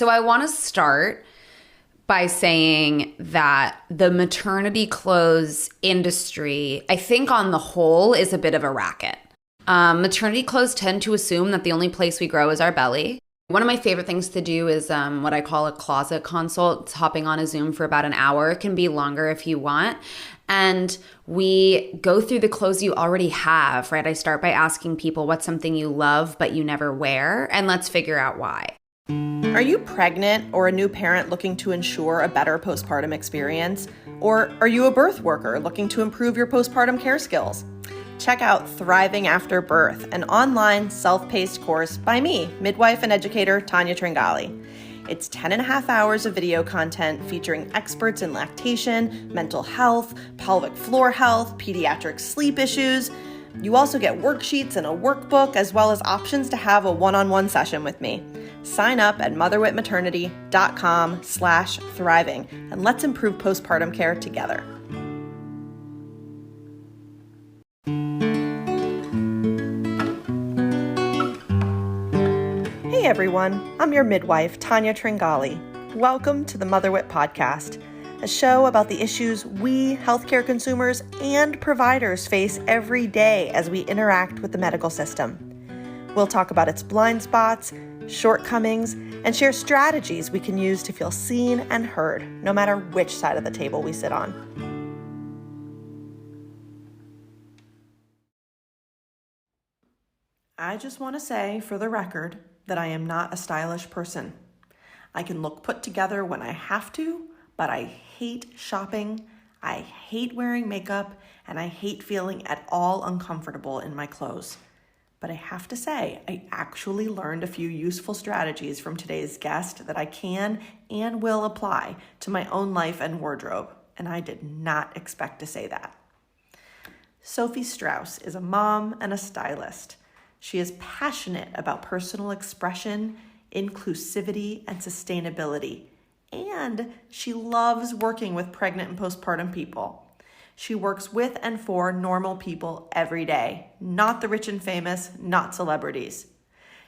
So I want to start by saying that the maternity clothes industry, I think on the whole, is a bit of a racket. Maternity clothes tend to assume that the only place we grow is our belly. One of my favorite things to do is what I call a closet consult. It's hopping on a Zoom for about an hour. It can be longer if you want. And we go through the clothes you already have, right? I start by asking people what's something you love but you never wear, and let's figure out why. Are you pregnant or a new parent looking to ensure a better postpartum experience? Or are you a birth worker looking to improve your postpartum care skills? Check out Thriving After Birth, an online self-paced course by me, midwife and educator Tanya Tringali. It's 10.5 hours of video content featuring experts in lactation, mental health, pelvic floor health, pediatric sleep issues. You also get worksheets and a workbook, as well as options to have a one-on-one session with me. Sign up at motherwitmaternity.com/thriving, and let's improve postpartum care together. Hey everyone, I'm your midwife, Tanya Tringali. Welcome to the MotherWit Podcast, a show about the issues we, healthcare consumers and providers face every day as we interact with the medical system. We'll talk about its blind spots, shortcomings, and share strategies we can use to feel seen and heard, no matter which side of the table we sit on. I just want to say, for the record, that I am not a stylish person. I can look put together when I have to, but I hate shopping, I hate wearing makeup, and I hate feeling at all uncomfortable in my clothes. But I have to say, I actually learned a few useful strategies from today's guest that I can and will apply to my own life and wardrobe, and I did not expect to say that. Sophie Strauss is a mom and a stylist. She is passionate about personal expression, inclusivity, and sustainability. And she loves working with pregnant and postpartum people. She works with and for normal people every day, not the rich and famous, not celebrities.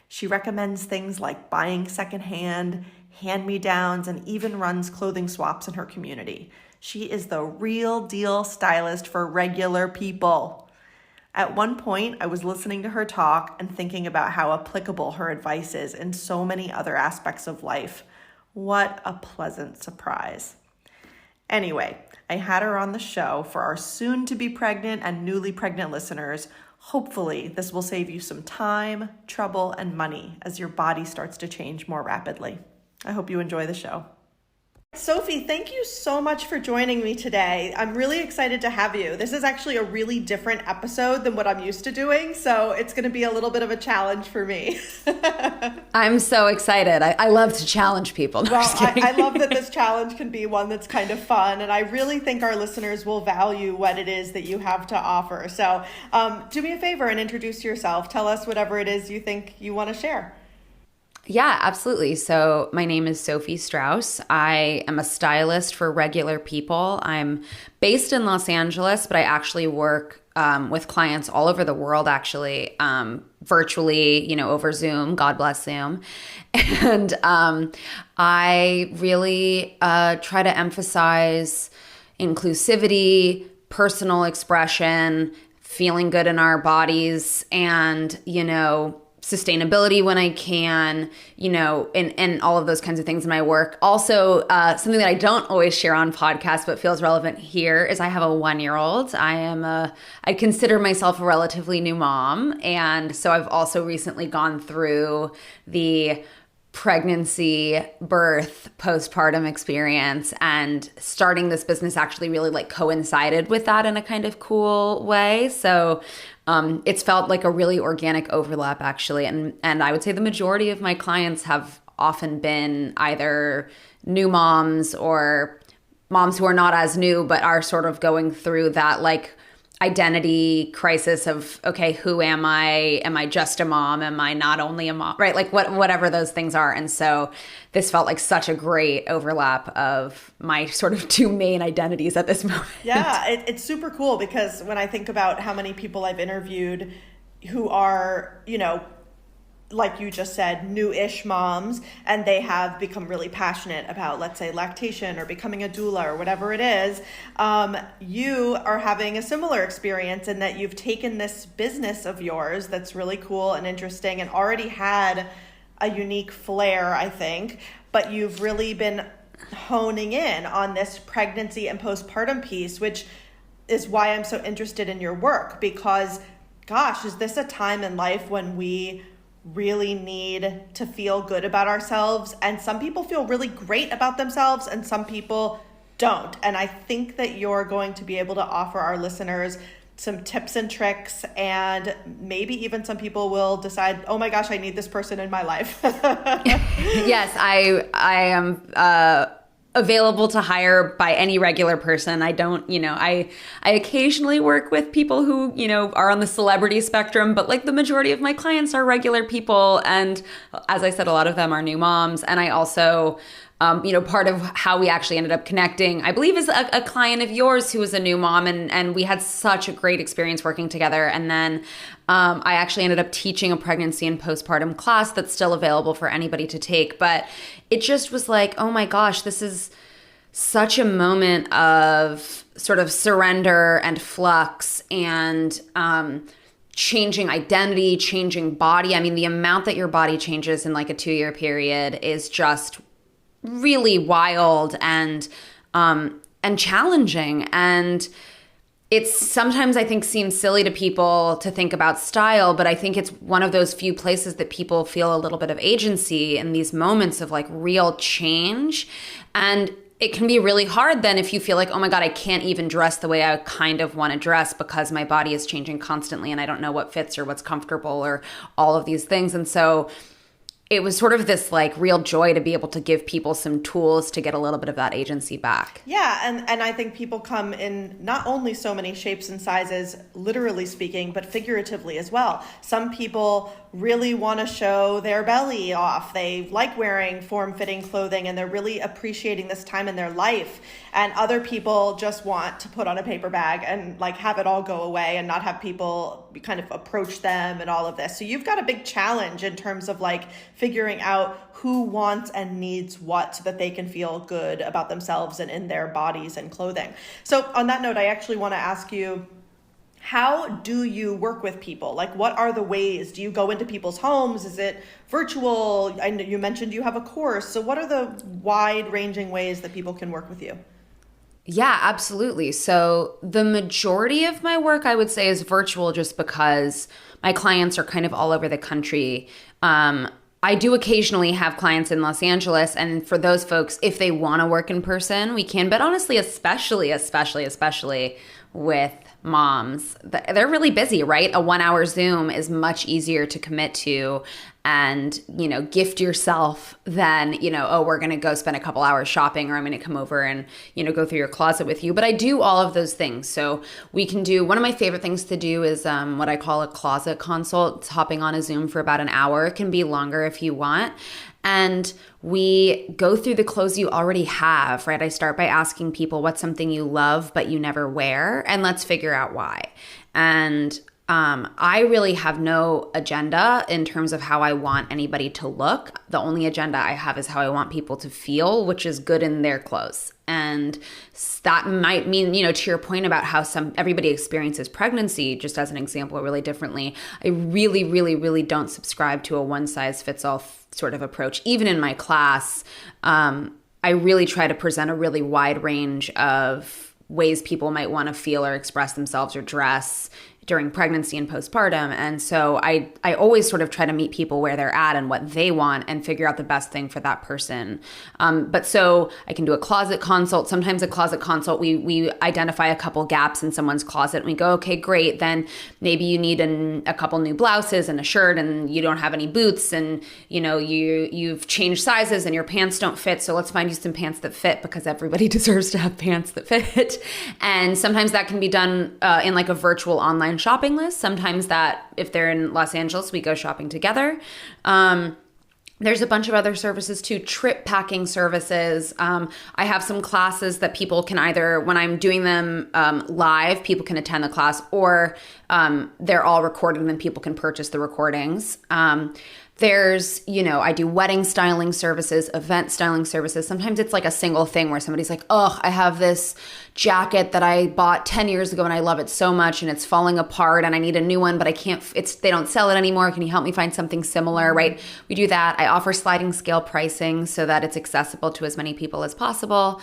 She recommends things like buying secondhand, hand-me-downs, and even runs clothing swaps in her community. She is the real deal stylist for regular people. At one point, I was listening to her talk and thinking about how applicable her advice is in so many other aspects of life. What a pleasant surprise. Anyway, I had her on the show for our soon-to-be pregnant and newly pregnant listeners. Hopefully, this will save you some time, trouble, and money as your body starts to change more rapidly. I hope you enjoy the show. Sophie, thank you so much for joining me today. I'm really excited to have you. This is actually a really different episode than what I'm used to doing, so it's going to be a little bit of a challenge for me. I'm so excited. I love to challenge people. No, well, I love that this challenge can be one that's kind of fun, and I really think our listeners will value what it is that you have to offer. So do me a favor and introduce yourself. Tell us whatever it is you think you want to share. Yeah, absolutely. So my name is Sophie Strauss. I am a stylist for regular people. I'm based in Los Angeles, but I actually work with clients all over the world, actually, virtually, over Zoom. God bless Zoom. And I really try to emphasize inclusivity, personal expression, feeling good in our bodies, and, sustainability when I can, and all of those kinds of things in my work. Also, something that I don't always share on podcasts, but feels relevant here, is I have a 1-year-old. I consider myself a relatively new mom. And so I've also recently gone through the pregnancy, birth, postpartum experience, and starting this business actually really coincided with that in a kind of cool way. So it's felt like a really organic overlap, actually. And I would say the majority of my clients have often been either new moms or moms who are not as new, but are sort of going through that identity crisis of, okay, who am I? Am I just a mom? Am I not only a mom? Right? Whatever those things are. And so this felt like such a great overlap of my sort of two main identities at this moment. Yeah, it's super cool because when I think about how many people I've interviewed who are, like you just said, new-ish moms, and they have become really passionate about, let's say, lactation or becoming a doula or whatever it is. You are having a similar experience in that you've taken this business of yours that's really cool and interesting and already had a unique flair, I think, but you've really been honing in on this pregnancy and postpartum piece, which is why I'm so interested in your work, because gosh, is this a time in life when we really need to feel good about ourselves? And some people feel really great about themselves and some people don't. And I think that you're going to be able to offer our listeners some tips and tricks, and maybe even some people will decide, oh my gosh, I need this person in my life. Yes, I am available to hire by any regular person. I don't, I occasionally work with people who, are on the celebrity spectrum, but like the majority of my clients are regular people. And as I said, a lot of them are new moms. And I also, part of how we actually ended up connecting, I believe, is a client of yours who was a new mom, and we had such a great experience working together. And then I actually ended up teaching a pregnancy and postpartum class that's still available for anybody to take. But it just was like, oh my gosh, this is such a moment of sort of surrender and flux and changing identity, changing body. I mean, the amount that your body changes in like a 2-year period is just really wild and challenging. And it's sometimes, I think, seems silly to people to think about style, but I think it's one of those few places that people feel a little bit of agency in these moments of like real change. And it can be really hard then if you feel like, oh my God, I can't even dress the way I kind of want to dress because my body is changing constantly and I don't know what fits or what's comfortable or all of these things. And so it was sort of this like real joy to be able to give people some tools to get a little bit of that agency back. Yeah, and I think people come in not only so many shapes and sizes, literally speaking, but figuratively as well. Some people really want to show their belly off. They like wearing form-fitting clothing and they're really appreciating this time in their life. And other people just want to put on a paper bag and like have it all go away and not have people kind of approach them and all of this. So you've got a big challenge in terms of like figuring out who wants and needs what so that they can feel good about themselves and in their bodies and clothing. So on that note, I actually want to ask you, how do you work with people? Like, what are the ways? Do you go into people's homes? Is it virtual? I know you mentioned you have a course. So what are the wide-ranging ways that people can work with you? Yeah, absolutely. So the majority of my work, I would say, is virtual just because my clients are kind of all over the country. I do occasionally have clients in Los Angeles, and for those folks, if they want to work in person, we can. But honestly, especially with moms, they're really busy, right? A 1-hour Zoom is much easier to commit to and, gift yourself than, oh, we're going to go spend a couple hours shopping, or I'm going to come over and, go through your closet with you. But I do all of those things. So we can do, one of my favorite things to do is what I call a closet consult. It's hopping on a Zoom for about an hour. It can be longer if you want. And we go through the clothes you already have, right? I start by asking people what's something you love but you never wear, and let's figure out why. And I really have no agenda in terms of how I want anybody to look. The only agenda I have is how I want people to feel, which is good in their clothes. And that might mean, to your point about how everybody experiences pregnancy, just as an example, really differently. I really, really, really don't subscribe to a one-size-fits-all sort of approach. Even in my class, I really try to present a really wide range of ways people might want to feel or express themselves or dress during pregnancy and postpartum. And so I always sort of try to meet people where they're at and what they want and figure out the best thing for that person. But so I can do a closet consult. Sometimes a closet consult, we identify a couple gaps in someone's closet and we go, okay, great. Then maybe you need a couple new blouses and a shirt and you don't have any boots and, you've changed sizes and your pants don't fit. So let's find you some pants that fit because everybody deserves to have pants that fit. And sometimes that can be done in like a virtual online shopping list. Sometimes that, if they're in Los Angeles, we go shopping together. There's a bunch of other services too, trip packing services. I have some classes that people can either, when I'm doing them live, people can attend the class, or they're all recorded and then people can purchase the recordings. There's, I do wedding styling services, event styling services. Sometimes it's like a single thing where somebody's like, oh, I have this jacket that I bought 10 years ago and I love it so much and it's falling apart and I need a new one, but I can't, they don't sell it anymore. Can you help me find something similar, right? We do that. I offer sliding scale pricing so that it's accessible to as many people as possible.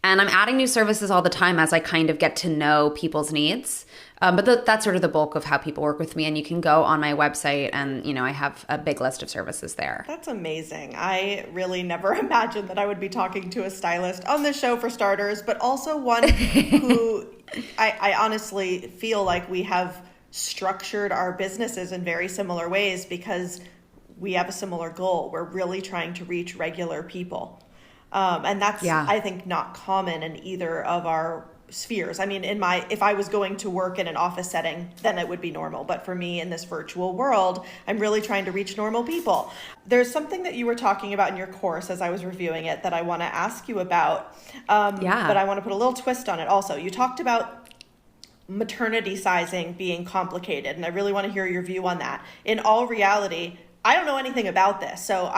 And I'm adding new services all the time as I kind of get to know people's needs. But that's sort of the bulk of how people work with me. And you can go on my website and, I have a big list of services there. That's amazing. I really never imagined that I would be talking to a stylist on this show, for starters, but also one who I honestly feel like we have structured our businesses in very similar ways because we have a similar goal. We're really trying to reach regular people. And that's, I think, not common in either of our spheres. I mean, if I was going to work in an office setting, then it would be normal. But for me in this virtual world, I'm really trying to reach normal people. There's something that you were talking about in your course as I was reviewing it that I want to ask you about. But I want to put a little twist on it also. You talked about maternity sizing being complicated, and I really want to hear your view on that. In all reality, I don't know anything about this. So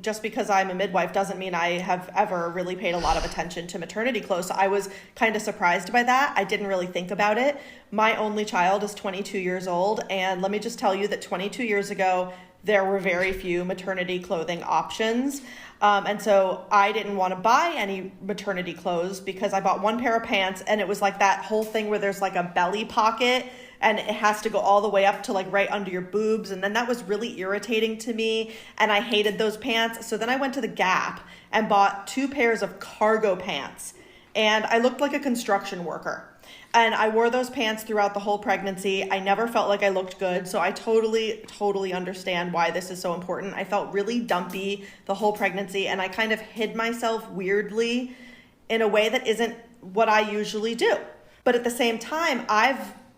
just because I'm a midwife doesn't mean I have ever really paid a lot of attention to maternity clothes. So I was kind of surprised by that. I didn't really think about it. My only child is 22 years old. And let me just tell you that 22 years ago, there were very few maternity clothing options. And so I didn't want to buy any maternity clothes because I bought one pair of pants and it was like that whole thing where there's like a belly pocket and it has to go all the way up to like right under your boobs. And then that was really irritating to me. And I hated those pants. So then I went to the Gap and bought 2 pairs of cargo pants. And I looked like a construction worker. And I wore those pants throughout the whole pregnancy. I never felt like I looked good. So I totally understand why this is so important. I felt really dumpy the whole pregnancy. And I kind of hid myself weirdly in a way that isn't what I usually do. But at the same time,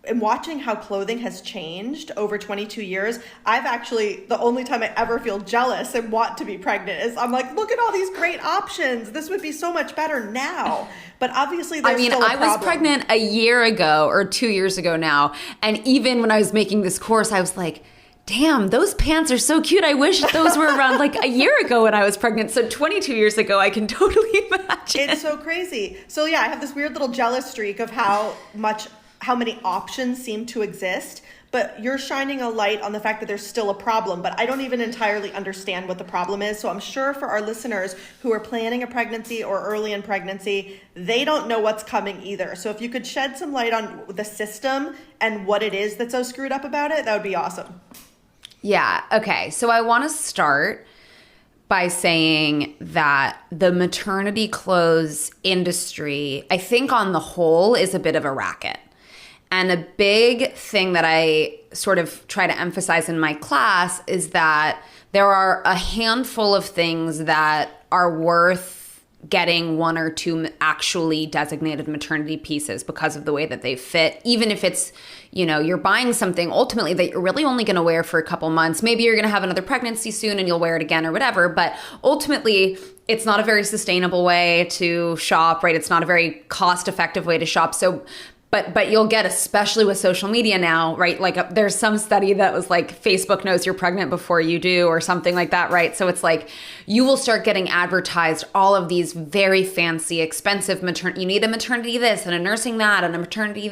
and watching how clothing has changed over 22 years, the only time I ever feel jealous and want to be pregnant is I'm like, look at all these great options. This would be so much better now. But obviously there's still a problem. I was pregnant a year ago or 2 years ago now. And even when I was making this course, I was like, damn, those pants are so cute. I wish those were around like a year ago when I was pregnant. So 22 years ago, I can totally imagine. It's so crazy. So yeah, I have this weird little jealous streak of how many options seem to exist, but you're shining a light on the fact that there's still a problem, but I don't even entirely understand what the problem is. So I'm sure for our listeners who are planning a pregnancy or early in pregnancy, they don't know what's coming either. So if you could shed some light on the system and what it is that's so screwed up about it, that would be awesome. Yeah. Okay. So I want to start by saying that the maternity clothes industry, I think on the whole, is a bit of a racket. And a big thing that I sort of try to emphasize in my class is that there are a handful of things that are worth getting 1 or 2 actually designated maternity pieces because of the way that they fit. Even if it's, you're buying something ultimately that you're really only going to wear for a couple months. Maybe you're going to have another pregnancy soon and you'll wear it again or whatever. But ultimately, it's not a very sustainable way to shop, right? It's not a very cost-effective way to shop. So But you'll get, especially with social media now, right? Like there's some study that was like Facebook knows you're pregnant before you do or something like that, right? So it's like you will start getting advertised all of these very fancy, expensive you need a maternity this and a nursing that and a maternity,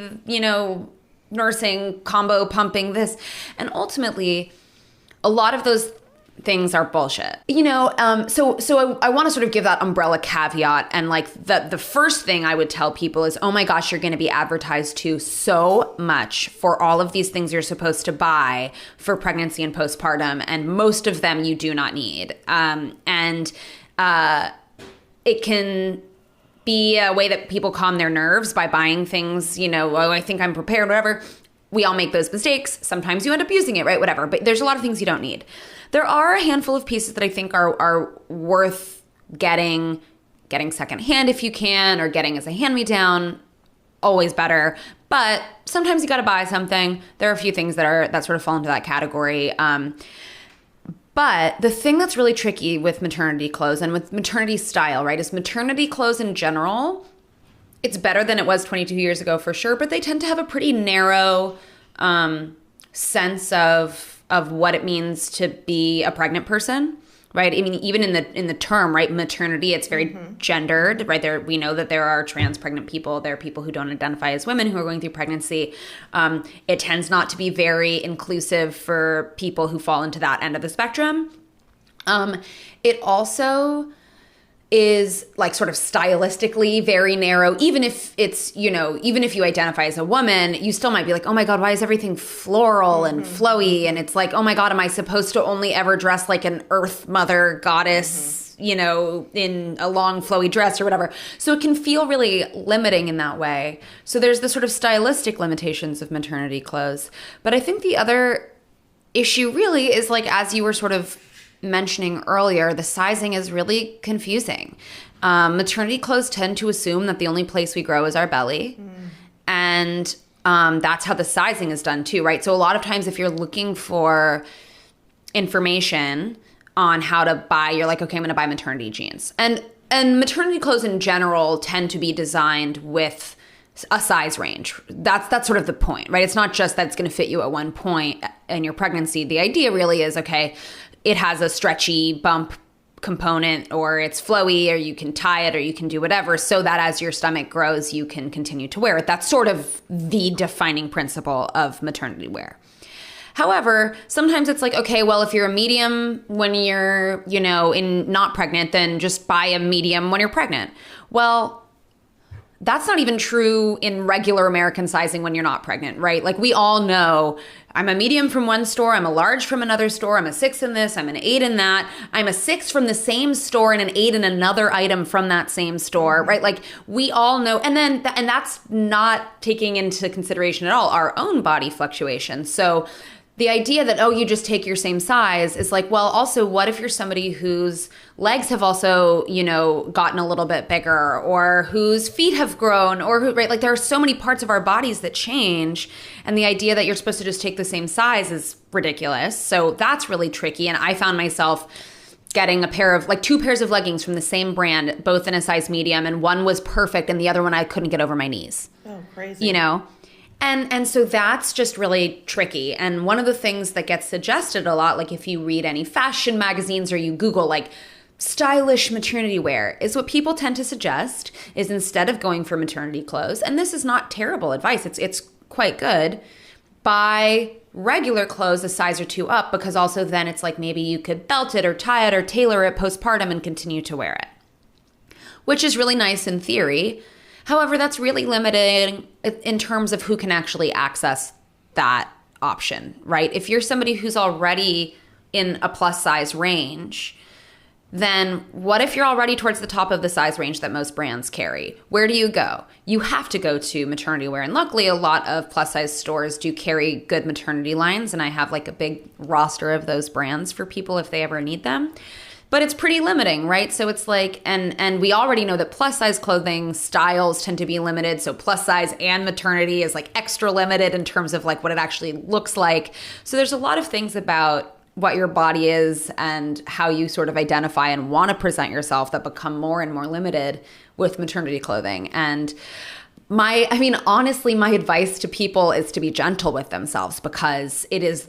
nursing combo pumping this. And ultimately, a lot of those things are bullshit. So I want to sort of give that umbrella caveat. And like the first thing I would tell people is, oh my gosh, you're going to be advertised to so much for all of these things you're supposed to buy for pregnancy and postpartum. And most of them you do not need. It can be a way that people calm their nerves by buying things, oh, I think I'm prepared, whatever. We all make those mistakes. Sometimes you end up using it, right? Whatever. But there's a lot of things you don't need. There are a handful of pieces that I think are worth getting secondhand if you can, or getting as a hand-me-down, always better. But sometimes you got to buy something. There are a few things that sort of fall into that category. But the thing that's really tricky with maternity clothes and with maternity style, right, is maternity clothes in general, it's better than it was 22 years ago for sure, but they tend to have a pretty narrow sense of of what it means to be a pregnant person. Right. I mean, even in the term, right, maternity, it's very gendered, right? We know that there are trans pregnant people. There are people who don't identify as women who are going through pregnancy. It tends not to be very inclusive for people who fall into that end of the spectrum. It also is like sort of stylistically very narrow. Even if it's, even if you identify as a woman, you still might be like, oh my God, why is everything floral and flowy? And it's like, oh my God, am I supposed to only ever dress like an earth mother goddess, in a long flowy dress or whatever? So it can feel really limiting in that way. So there's the sort of stylistic limitations of maternity clothes. But I think the other issue really is, like, as you were sort of mentioning earlier, the sizing is really confusing. Maternity clothes tend to assume that the only place we grow is our belly. And that's how the sizing is done too, right? So a lot of times if you're looking for information on how to buy, you're like, okay, I'm going to buy maternity jeans. And maternity clothes in general tend to be designed with a size range. That's sort of the point, right? It's not just that it's going to fit you at one point in your pregnancy. The idea really is, okay, it has a stretchy bump component, or it's flowy, or you can tie it, or you can do whatever, so that as your stomach grows, you can continue to wear it. That's sort of the defining principle of maternity wear. However, sometimes it's like, okay, well, if you're a medium when you're, not pregnant, then just buy a medium when you're pregnant. Well, that's not even true in regular American sizing when you're not pregnant, right? Like, we all know I'm a medium from one store, I'm a large from another store, I'm a 6 in this, I'm an 8 in that, I'm a 6 from the same store and an 8 in another item from that same store, right? Like, we all know, and that's not taking into consideration at all our own body fluctuations. So the idea that, you just take your same size is like, well, also, what if you're somebody whose legs have also, gotten a little bit bigger, or whose feet have grown, or who, right? Like, there are so many parts of our bodies that change. And the idea that you're supposed to just take the same size is ridiculous. So that's really tricky. And I found myself getting two pairs of leggings from the same brand, both in a size medium, and one was perfect and the other one I couldn't get over my knees. Oh, crazy. And so that's just really tricky. And one of the things that gets suggested a lot, like if you read any fashion magazines or you Google like stylish maternity wear, is what people tend to suggest is, instead of going for maternity clothes, and this is not terrible advice, it's quite good, buy regular clothes a size or 2 up, because also then it's like maybe you could belt it or tie it or tailor it postpartum and continue to wear it, which is really nice in theory. However, that's really limited in terms of who can actually access that option, right? If you're somebody who's already in a plus size range, then what if you're already towards the top of the size range that most brands carry? Where do you go? You have to go to maternity wear. And luckily, a lot of plus size stores do carry good maternity lines. And I have like a big roster of those brands for people if they ever need them. But it's pretty limiting, right? So it's like, and we already know that plus size clothing styles tend to be limited. So plus size and maternity is like extra limited in terms of like what it actually looks like. So there's a lot of things about what your body is and how you sort of identify and want to present yourself that become more and more limited with maternity clothing. And honestly, my advice to people is to be gentle with themselves, because it is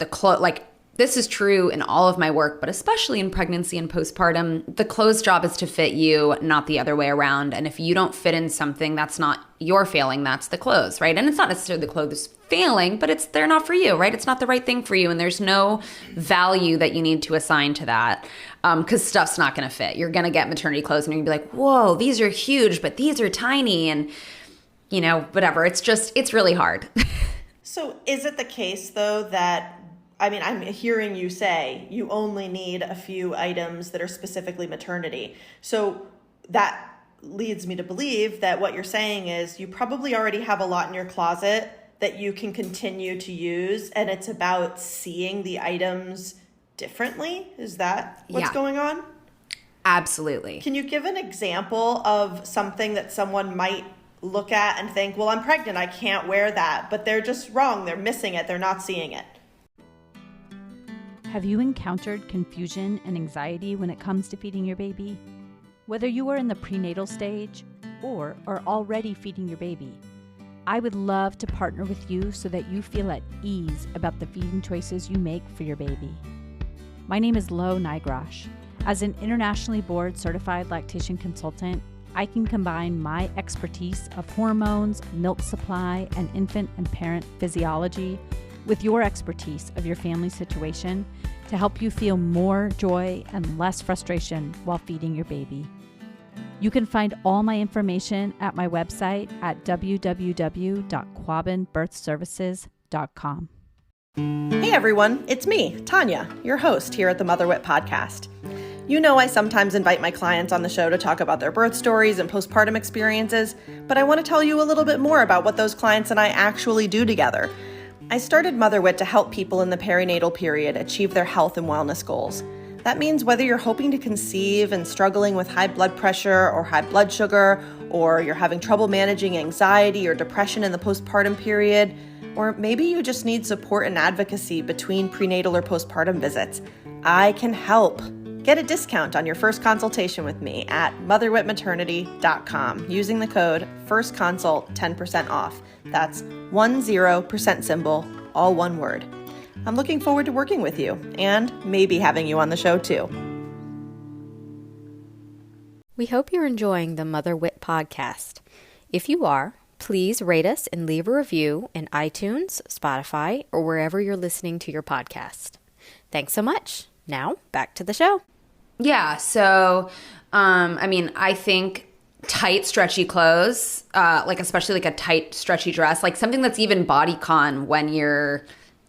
this is true in all of my work, but especially in pregnancy and postpartum. The clothes job is to fit you, not the other way around. And if you don't fit in something, that's not your failing, that's the clothes, right? And it's not necessarily the clothes failing, but they're not for you, right? It's not the right thing for you. And there's no value that you need to assign to that, because stuff's not going to fit. You're going to get maternity clothes and you're going to be like, whoa, these are huge, but these are tiny. And, whatever. It's really hard. So is it the case, though, that I'm hearing you say you only need a few items that are specifically maternity. So that leads me to believe that what you're saying is you probably already have a lot in your closet that you can continue to use, and it's about seeing the items differently. Is that what's going on? Absolutely. Can you give an example of something that someone might look at and think, well, I'm pregnant, I can't wear that, but they're just wrong, they're missing it, they're not seeing it? Have you encountered confusion and anxiety when it comes to feeding your baby? Whether you are in the prenatal stage or are already feeding your baby, I would love to partner with you so that you feel at ease about the feeding choices you make for your baby. My name is Nigrosh. As an internationally board certified lactation consultant, I can combine my expertise of hormones, milk supply, and infant and parent physiology with your expertise of your family situation to help you feel more joy and less frustration while feeding your baby. You can find all my information at my website at www.quabbinbirthservices.com. Hey everyone, it's me, Tanya, your host here at the Mother Wit podcast. You know I sometimes invite my clients on the show to talk about their birth stories and postpartum experiences, but I want to tell you a little bit more about what those clients and I actually do together. I started Mother Wit to help people in the perinatal period achieve their health and wellness goals. That means whether you're hoping to conceive and struggling with high blood pressure or high blood sugar, or you're having trouble managing anxiety or depression in the postpartum period, or maybe you just need support and advocacy between prenatal or postpartum visits, I can help. Get a discount on your first consultation with me at motherwitmaternity.com using the code FIRSTCONSULT 10% off. That's 10% symbol, all one word. I'm looking forward to working with you and maybe having you on the show too. We hope you're enjoying the Mother Wit podcast. If you are, please rate us and leave a review in iTunes, Spotify, or wherever you're listening to your podcast. Thanks so much. Now, back to the show. Yeah, so, I think tight, stretchy clothes, especially like a tight, stretchy dress, like something that's even bodycon when you're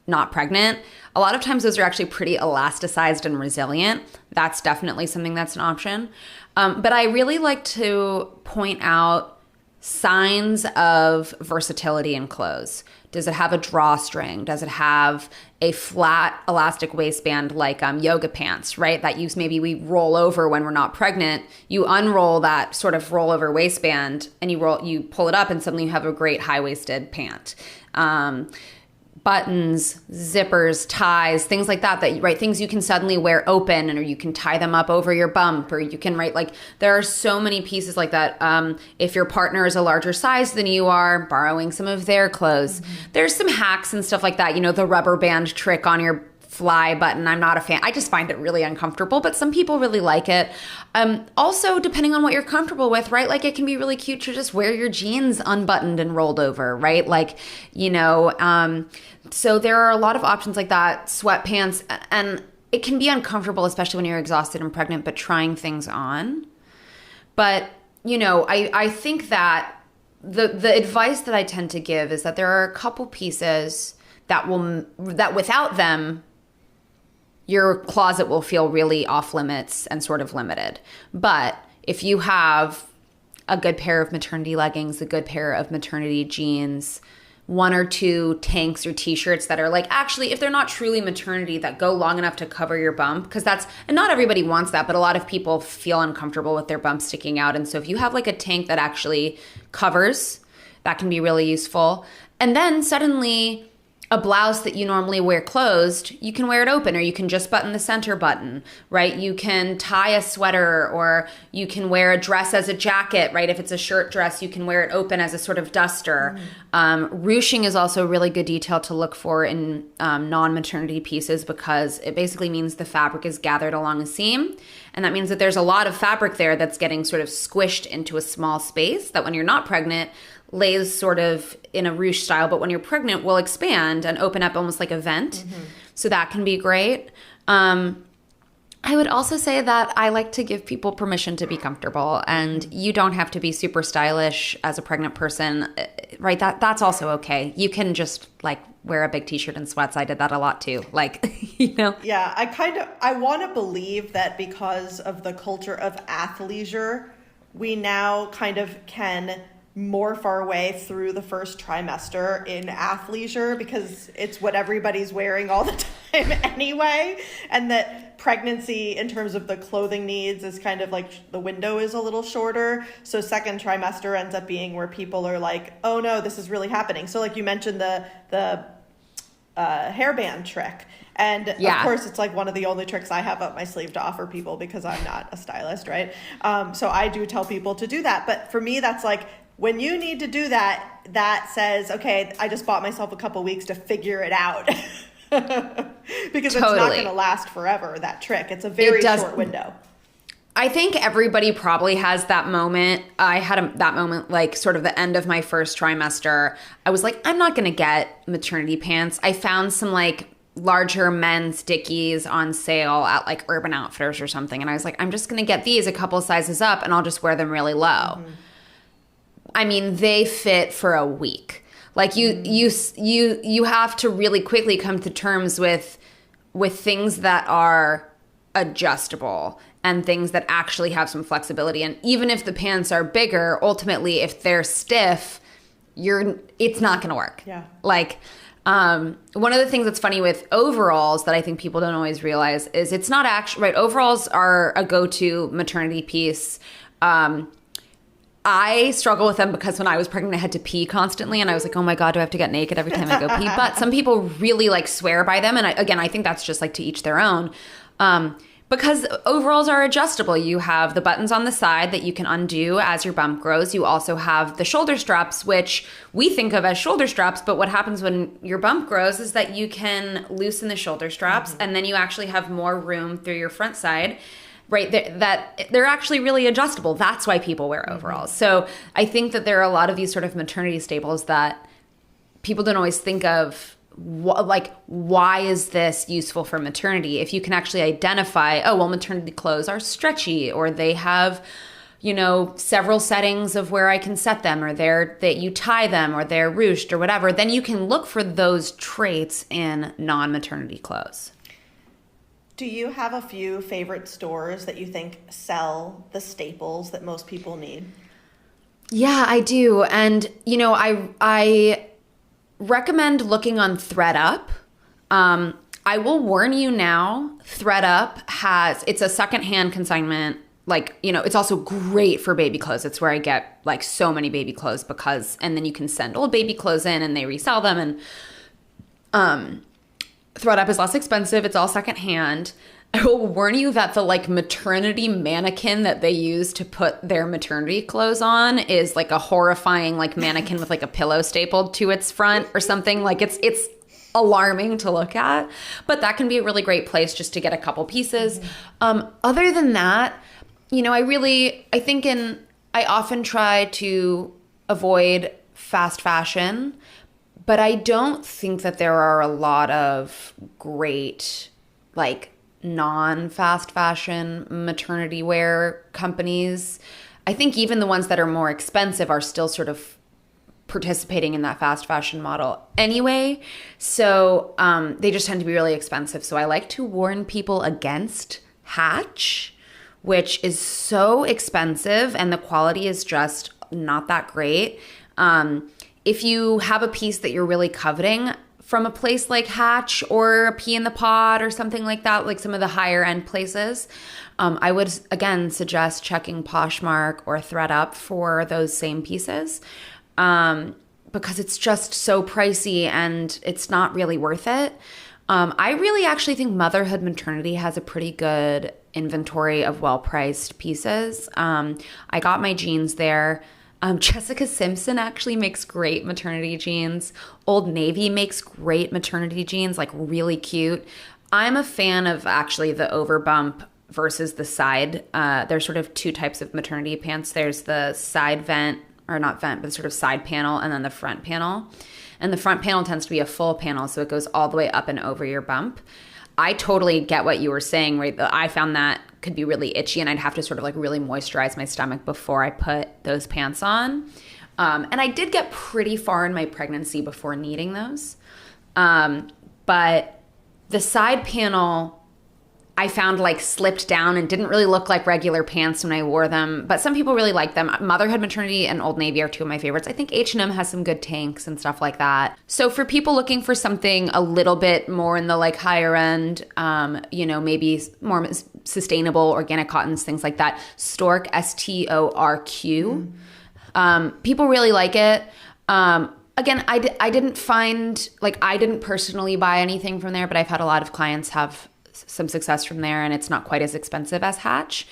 not pregnant. A lot of times those are actually pretty elasticized and resilient. That's definitely something that's an option. But I really like to point out signs of versatility in clothes. Does it have a drawstring? Does it have a flat elastic waistband like yoga pants, right? That we roll over when we're not pregnant. You unroll that sort of rollover waistband and you pull it up and suddenly you have a great high-waisted pant. Buttons, zippers, ties, things like that, right? Things you can suddenly wear open, or you can tie them up over your bump, or you can there are so many pieces like that. If your partner is a larger size than you are, borrowing some of their clothes. Mm-hmm. There's some hacks and stuff like that. The rubber band trick on your fly button. I'm not a fan. I just find it really uncomfortable, but some people really like it. Also, depending on what you're comfortable with, right? Like it can be really cute to just wear your jeans unbuttoned and rolled over, right? So there are a lot of options like that, sweatpants, and it can be uncomfortable, especially when you're exhausted and pregnant, but trying things on. But, I think that the advice that I tend to give is that there are a couple pieces that without them, your closet will feel really off limits and sort of limited. But if you have a good pair of maternity leggings, a good pair of maternity jeans, one or two tanks or t-shirts that are actually, if they're not truly maternity, that go long enough to cover your bump, and not everybody wants that, but a lot of people feel uncomfortable with their bump sticking out. And so if you have a tank that actually covers, that can be really useful. And then suddenly a blouse that you normally wear closed, you can wear it open, or you can just button the center button, right? You can tie a sweater, or you can wear a dress as a jacket, right? If it's a shirt dress, you can wear it open as a sort of duster. Ruching is also a really good detail to look for in non-maternity pieces, because it basically means the fabric is gathered along a seam. And that means that there's a lot of fabric there that's getting sort of squished into a small space that when you're not pregnant, lays sort of in a ruche style, but when you're pregnant will expand and open up almost like a vent. Mm-hmm. So that can be great. I would also say that I like to give people permission to be comfortable, and you don't have to be super stylish as a pregnant person, right? That's also okay. You can just wear a big t-shirt and sweats. I did that a lot too. Yeah, I want to believe that because of the culture of athleisure, we now kind of can morph our way through the first trimester in athleisure, because it's what everybody's wearing all the time anyway, and that pregnancy in terms of the clothing needs is kind of the window is a little shorter. So second trimester ends up being where people are oh no, this is really happening. So you mentioned the hairband trick. And of course, it's one of the only tricks I have up my sleeve to offer people because I'm not a stylist, right? So I do tell people to do that. But for me, that's when you need to do that, that says, okay, I just bought myself a couple weeks to figure it out. Because it's not going to last forever, that trick. It's a very short window. I think everybody probably has that moment. I had that moment, like sort of the end of my first trimester. I was like, I'm not going to get maternity pants. I found some like larger men's Dickies on sale at like Urban Outfitters or something. And I was like, I'm just going to get these a couple sizes up and I'll just wear them really low. Mm-hmm. I mean, they fit for a week. Like you have to really quickly come to terms with things that are adjustable and things that actually have some flexibility. And even if the pants are bigger, ultimately, if they're stiff, it's not going to work. Yeah. Like one of the things that's funny with overalls that I think people don't always realize is it's not actually right. Overalls are a go-to maternity piece. I struggle with them because when I was pregnant, I had to pee constantly. And I was like, oh my God, do I have to get naked every time I go pee? But some people really like swear by them. And I think that's just like to each their own. Because overalls are adjustable. You have the buttons on the side that you can undo as your bump grows. You also have the shoulder straps, which we think of as shoulder straps. But what happens when your bump grows is that you can loosen the shoulder straps. Mm-hmm. And then you actually have more room through your front side. Right, that they're actually really adjustable. That's why people wear overalls. So I think that there are a lot of these sort of maternity staples that people don't always think of. Like, why is this useful for maternity? If you can actually identify, oh, well, maternity clothes are stretchy, or they have, several settings of where I can set them, or that you tie them, or they're ruched, or whatever, then you can look for those traits in non-maternity clothes. Do you have a few favorite stores that you think sell the staples that most people need? Yeah, I do. And, I recommend looking on ThredUp. I will warn you now, ThredUp it's a secondhand consignment. Like, it's also great for baby clothes. It's where I get like so many baby clothes and then you can send old baby clothes in and they resell them. And, ThredUp is less expensive. It's all secondhand. I will warn you that the like maternity mannequin that they use to put their maternity clothes on is like a horrifying like mannequin with like a pillow stapled to its front or something. Like it's alarming to look at, but that can be a really great place just to get a couple pieces. Other than that, I often try to avoid fast fashion. But I don't think that there are a lot of great, like, non-fast fashion maternity wear companies. I think even the ones that are more expensive are still sort of participating in that fast fashion model anyway. So they just tend to be really expensive. So I like to warn people against Hatch, which is so expensive and the quality is just not that great. If you have a piece that you're really coveting from a place like Hatch or a Pea in the Pod or something like that, like some of the higher end places, I would, again, suggest checking Poshmark or ThredUp for those same pieces because it's just so pricey and it's not really worth it. I really actually think Motherhood Maternity has a pretty good inventory of well-priced pieces. I got my jeans there. Jessica Simpson actually makes great maternity jeans. Old Navy makes great maternity jeans, like really cute. I'm a fan of actually the overbump versus the side. There's sort of two types of maternity pants. There's the side vent, or not vent, but sort of side panel, and then the front panel. And the front panel tends to be a full panel, so it goes all the way up and over your bump. I totally get what you were saying, right? I found that could be really itchy and I'd have to sort of like really moisturize my stomach before I put those pants on. And I did get pretty far in my pregnancy before needing those. But the side panel I found like slipped down and didn't really look like regular pants when I wore them. But some people really like them. Motherhood Maternity and Old Navy are two of my favorites. I think H&M has some good tanks and stuff like that. So for people looking for something a little bit more in the like higher end, maybe more sustainable, organic cottons, things like that, Stork, STORQ. People really like it. Again, I didn't personally buy anything from there, but I've had a lot of clients have some success from there, and it's not quite as expensive as Hatch.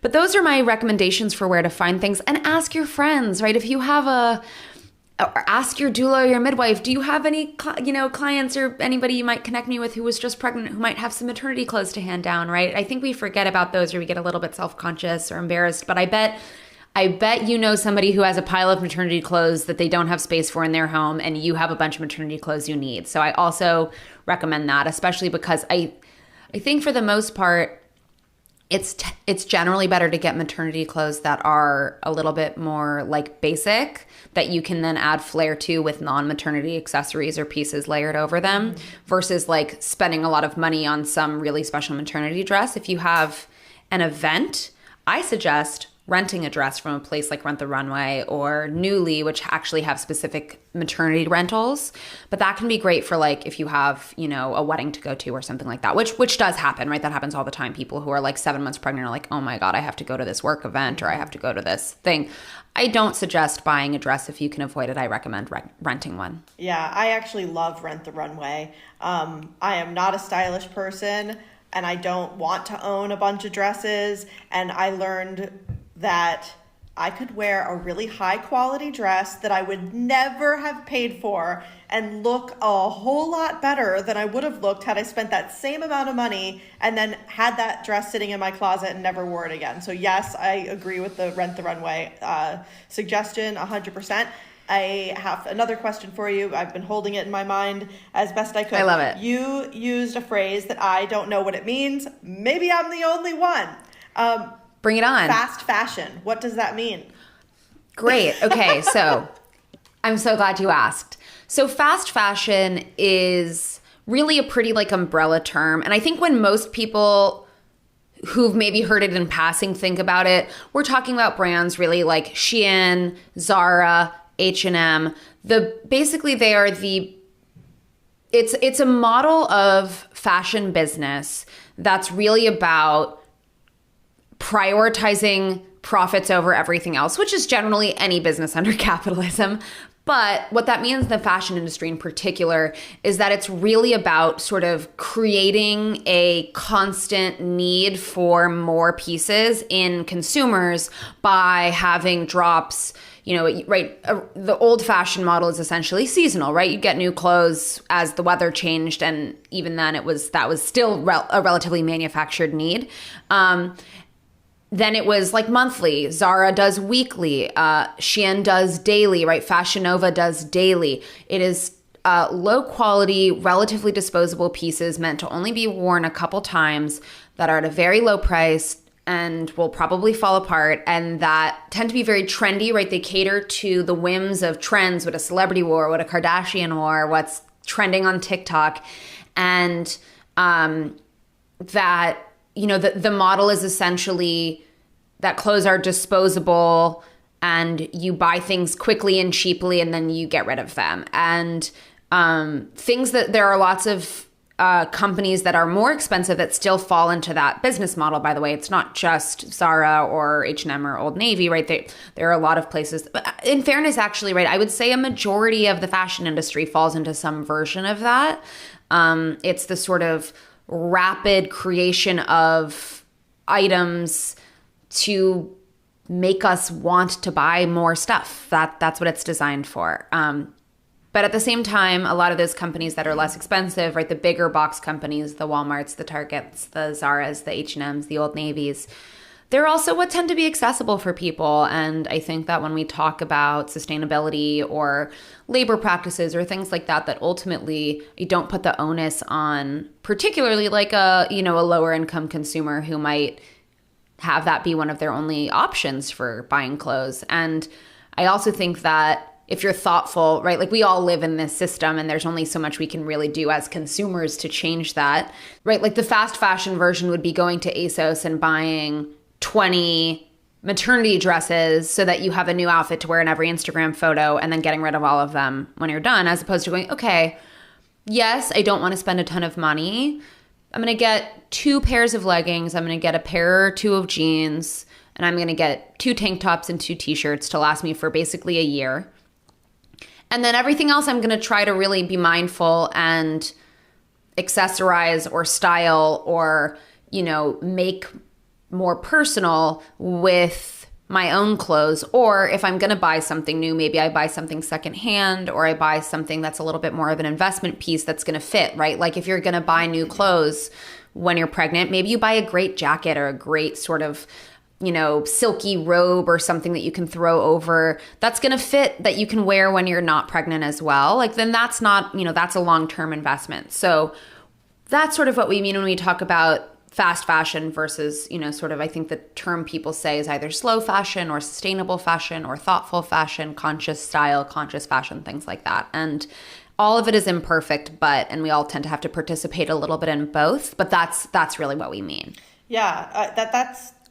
But those are my recommendations for where to find things. And ask your friends, right? If you have or ask your doula or your midwife, do you have any, clients or anybody you might connect me with who was just pregnant who might have some maternity clothes to hand down, right? I think we forget about those, or we get a little bit self-conscious or embarrassed. But I bet you know somebody who has a pile of maternity clothes that they don't have space for in their home, and you have a bunch of maternity clothes you need. So I also recommend that, especially because I think for the most part, it's generally better to get maternity clothes that are a little bit more like basic, that you can then add flair to with non-maternity accessories or pieces layered over them, versus like spending a lot of money on some really special maternity dress. If you have an event, I suggest renting a dress from a place like Rent the Runway or Nuuly, which actually have specific maternity rentals. But that can be great for like if you have, a wedding to go to or something like that, which does happen, right? That happens all the time. People who are like 7 months pregnant are like, oh my God, I have to go to this work event, or I have to go to this thing. I don't suggest buying a dress if you can avoid it. I recommend renting one. Yeah, I actually love Rent the Runway. I am not a stylish person, and I don't want to own a bunch of dresses. And I learned that I could wear a really high quality dress that I would never have paid for and look a whole lot better than I would have looked had I spent that same amount of money and then had that dress sitting in my closet and never wore it again. So yes, I agree with the Rent the Runway suggestion 100%. I have another question for you. I've been holding it in my mind as best I could. I love it. You used a phrase that I don't know what it means. Maybe I'm the only one. Bring it on. Fast fashion. What does that mean? Great. Okay, so I'm so glad you asked. So fast fashion is really a pretty like umbrella term. And I think when most people who've maybe heard it in passing think about it, we're talking about brands really like Shein, Zara, H&M. Basically they are it's a model of fashion business that's really about prioritizing profits over everything else, which is generally any business under capitalism. But what that means in the fashion industry in particular is that it's really about sort of creating a constant need for more pieces in consumers by having drops. Right? The old fashioned model is essentially seasonal, right? You get new clothes as the weather changed, and even then that was still a relatively manufactured need. Then it was like monthly. Zara does weekly. Shein does daily, right? Fashion Nova does daily. It is low quality, relatively disposable pieces meant to only be worn a couple times, that are at a very low price and will probably fall apart, and that tend to be very trendy, right? They cater to the whims of trends, what a celebrity wore, what a Kardashian wore, what's trending on TikTok. And that the model is essentially that clothes are disposable and you buy things quickly and cheaply and then you get rid of them. And things that there are lots of companies that are more expensive that still fall into that business model, by the way. It's not just Zara or H&M or Old Navy, right? There are a lot of places. But in fairness, actually, right, I would say a majority of the fashion industry falls into some version of that. It's the sort of rapid creation of items to make us want to buy more stuff. That's what it's designed for. But at the same time, a lot of those companies that are less expensive, right, the bigger box companies, the Walmarts, the Targets, the Zaras, the H&Ms, the Old Navys, they're also what tend to be accessible for people. And I think that when we talk about sustainability or labor practices or things like that, that ultimately you don't put the onus on particularly like a lower income consumer who might have that be one of their only options for buying clothes. And I also think that if you're thoughtful, right, like we all live in this system and there's only so much we can really do as consumers to change that, right? Like the fast fashion version would be going to ASOS and buying 20 maternity dresses so that you have a new outfit to wear in every Instagram photo and then getting rid of all of them when you're done, as opposed to going, okay, yes, I don't want to spend a ton of money. I'm going to get 2 pairs of leggings. I'm going to get a pair or 2 of jeans, and I'm going to get 2 tank tops and 2 t-shirts to last me for basically a year. And then everything else, I'm going to try to really be mindful and accessorize or style or, make more personal with my own clothes. Or if I'm going to buy something new, maybe I buy something secondhand, or I buy something that's a little bit more of an investment piece that's going to fit, right? Like if you're going to buy new clothes when you're pregnant, maybe you buy a great jacket or a great sort of, silky robe or something that you can throw over that's going to fit, that you can wear when you're not pregnant as well. Like then that's not, that's a long-term investment. So that's sort of what we mean when we talk about fast fashion versus, sort of, I think the term people say is either slow fashion or sustainable fashion or thoughtful fashion, conscious style, conscious fashion, things like that. And all of it is imperfect, and we all tend to have to participate a little bit in both, but that's really what we mean. Yeah,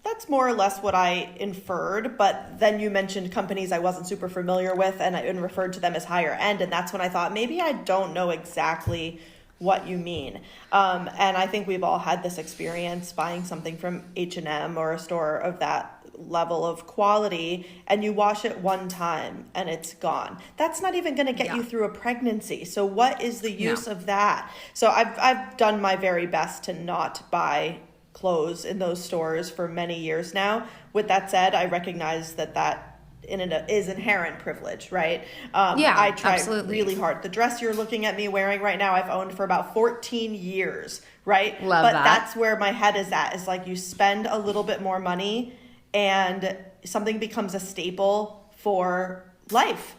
that's more or less what I inferred, but then you mentioned companies I wasn't super familiar with and referred to them as higher end, and that's when I thought maybe I don't know exactly what you mean. And I think we've all had this experience buying something from H&M or a store of that level of quality, and you wash it one time and it's gone. That's not even going to get you through a pregnancy. So what is the use of that? So I've done my very best to not buy clothes in those stores for many years now. With that said, I recognize that in it is inherent privilege, right? I try really hard. The dress you're looking at me wearing right now, I've owned for about 14 years, right? But that's where my head is at, is like you spend a little bit more money and something becomes a staple for life,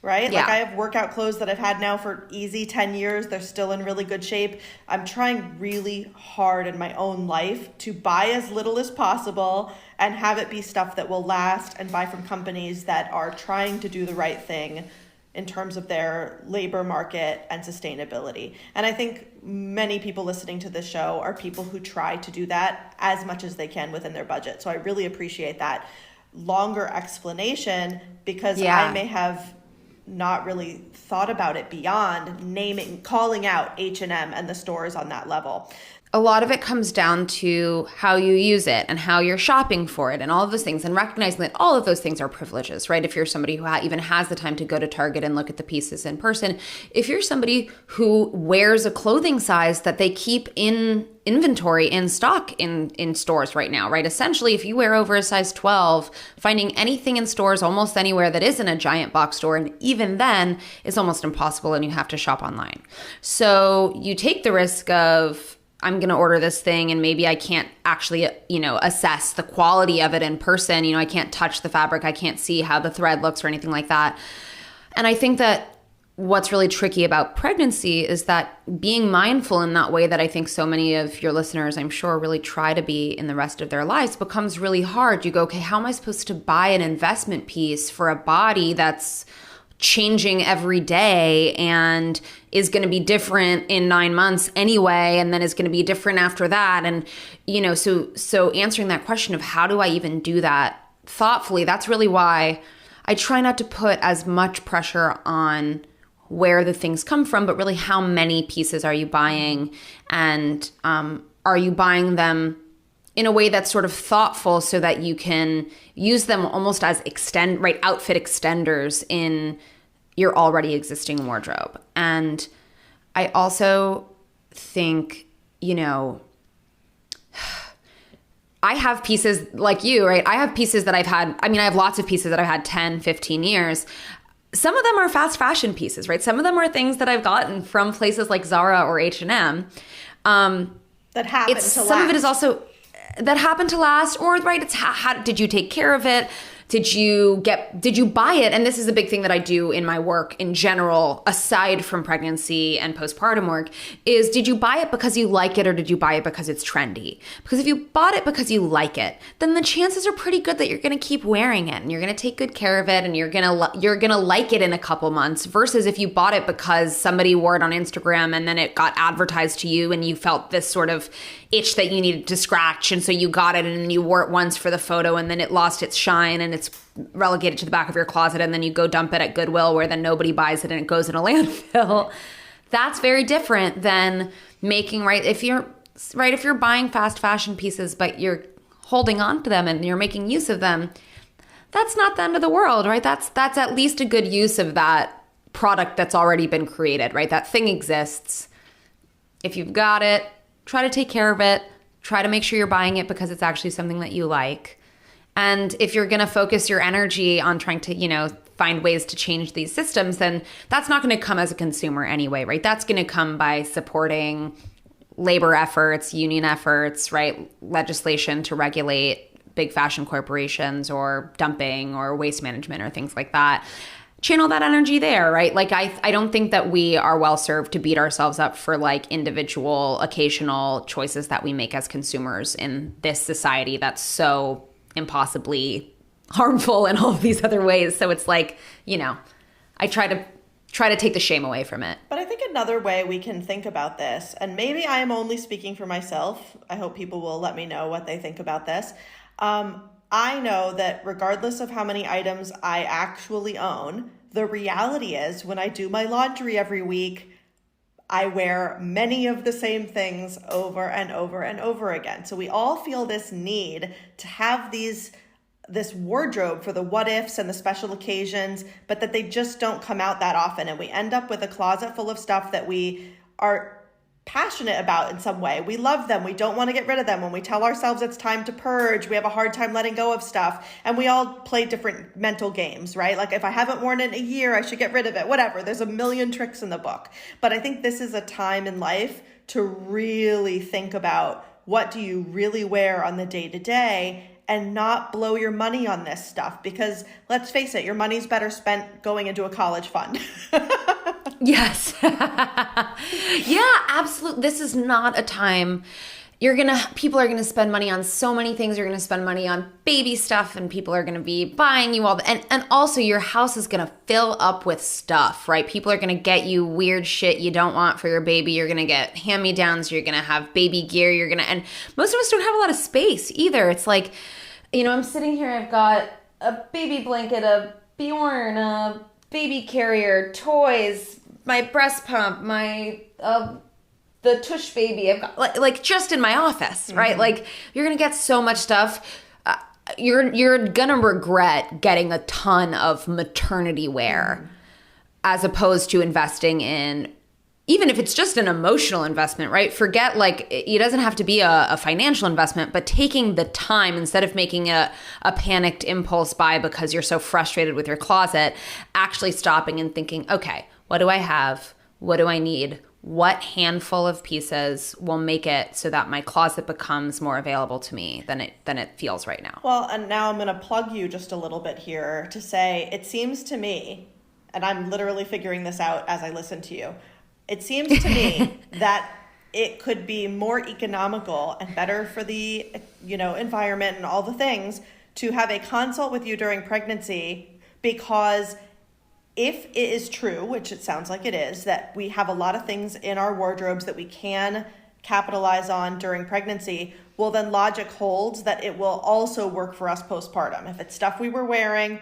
right? Yeah. Like I have workout clothes that I've had now for easy 10 years. They're still in really good shape. I'm trying really hard in my own life to buy as little as possible and have it be stuff that will last, and buy from companies that are trying to do the right thing in terms of their labor market and sustainability. And I think many people listening to this show are people who try to do that as much as they can within their budget. So I really appreciate that longer explanation, because I may have not really thought about it beyond calling out H&M and the stores on that level. A lot of it comes down to how you use it and how you're shopping for it and all of those things, and recognizing that all of those things are privileges, right? If you're somebody who even has the time to go to Target and look at the pieces in person, if you're somebody who wears a clothing size that they keep in inventory, in stock in stores right now, right? Essentially, if you wear over a size 12, finding anything in stores almost anywhere that isn't a giant box store, and even then, is almost impossible, and you have to shop online. So you take the risk of, I'm going to order this thing and maybe I can't actually, assess the quality of it in person. I can't touch the fabric. I can't see how the thread looks or anything like that. And I think that what's really tricky about pregnancy is that being mindful in that way that I think so many of your listeners, I'm sure, really try to be in the rest of their lives becomes really hard. You go, okay, how am I supposed to buy an investment piece for a body that's changing every day and is going to be different in 9 months anyway, and then is going to be different after that? And, so answering that question of how do I even do that thoughtfully, that's really why I try not to put as much pressure on where the things come from, but really how many pieces are you buying, and are you buying them in a way that's sort of thoughtful so that you can use them almost as outfit extenders in your already existing wardrobe. And I also think, I have pieces like you, right? I have pieces that I have lots of pieces that I've had 10, 15 years. Some of them are fast fashion pieces, right? Some of them are things that I've gotten from places like Zara or H&M. That happen to last. Some of it is also that happened to last, or right, it's how did you take care of it? Did you buy it? And this is a big thing that I do in my work in general, aside from pregnancy and postpartum work, is did you buy it because you like it, or did you buy it because it's trendy? Because if you bought it because you like it, then the chances are pretty good that you're going to keep wearing it and you're going to take good care of it and you're going to like it in a couple months, versus if you bought it because somebody wore it on Instagram and then it got advertised to you and you felt this sort of itch that you needed to scratch, and so you got it and you wore it once for the photo and then it lost its shine and it's relegated to the back of your closet, and then you go dump it at Goodwill where then nobody buys it and it goes in a landfill. That's very different than making, if you're buying fast fashion pieces but you're holding on to them and you're making use of them, that's not the end of the world, right? That's at least a good use of that product that's already been created, right? That thing exists. If you've got it, try to take care of it. Try to make sure you're buying it because it's actually something that you like. And if you're going to focus your energy on trying to, find ways to change these systems, then that's not going to come as a consumer anyway, right? That's going to come by supporting labor efforts, union efforts, right? Legislation to regulate big fashion corporations or dumping or waste management or things like that. Channel that energy there, right? Like I don't think that we are well served to beat ourselves up for like individual, occasional choices that we make as consumers in this society that's so impossibly harmful in all of these other ways. So it's like, I try to take the shame away from it. But I think another way we can think about this, and maybe I am only speaking for myself, I hope people will let me know what they think about this. I know that regardless of how many items I actually own, the reality is when I do my laundry every week, I wear many of the same things over and over and over again. So we all feel this need to have this wardrobe for the what ifs and the special occasions, but that they just don't come out that often. And we end up with a closet full of stuff that we are passionate about in some way. We love them. We don't want to get rid of them. When we tell ourselves it's time to purge, we have a hard time letting go of stuff. And we all play different mental games, right? Like if I haven't worn it in a year, I should get rid of it, whatever. There's a million tricks in the book. But I think this is a time in life to really think about what do you really wear on the day to day and not blow your money on this stuff. Because let's face it, your money's better spent going into a college fund. Yes. Yeah, absolutely. This is not a time people are gonna spend money on so many things. You're gonna spend money on baby stuff, and people are gonna be buying you all and also your house is gonna fill up with stuff, right? People are gonna get you weird shit you don't want for your baby. You're gonna get hand-me-downs, you're gonna have baby gear, and most of us don't have a lot of space either. It's like, I'm sitting here, I've got a baby blanket, a Bjorn, a baby carrier, toys, my breast pump, my the tush baby. I've got like just in my office, right? Mm-hmm. Like you're gonna get so much stuff. You're gonna regret getting a ton of maternity wear, as opposed to investing in, even if it's just an emotional investment, right? Forget it doesn't have to be a financial investment, but taking the time instead of making a panicked impulse buy because you're so frustrated with your closet, actually stopping and thinking, okay, what do I have? What do I need? What handful of pieces will make it so that my closet becomes more available to me than it feels right now? Well, and now I'm going to plug you just a little bit here to say, it seems to me, and I'm literally figuring this out as I listen to you, it seems to me that it could be more economical and better for the, environment and all the things to have a consult with you during pregnancy, because if it is true, which it sounds like it is, that we have a lot of things in our wardrobes that we can capitalize on during pregnancy, well, then logic holds that it will also work for us postpartum. If it's stuff we were wearing